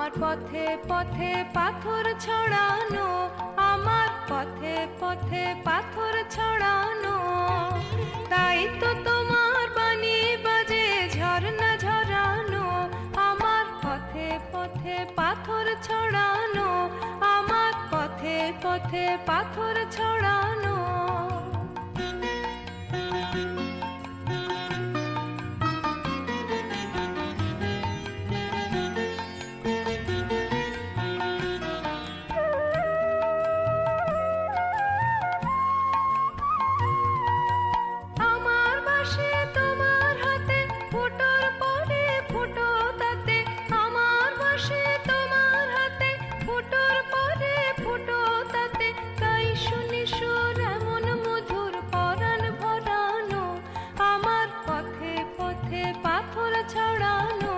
আমার পথে পথে পাথর ছড়ানো, আমার পথে পথে পাথর ছড়ানো। তাই তো তোমার বাণী বাজে ঝরনা ঝরানো, আমার পথে পথে পাথর ছড়ানো, আমার পথে পথে পাথর ছড়ানো। পাথর ছড়ানো,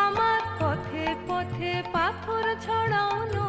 আমার পথে পথে পাথর ছড়ানো।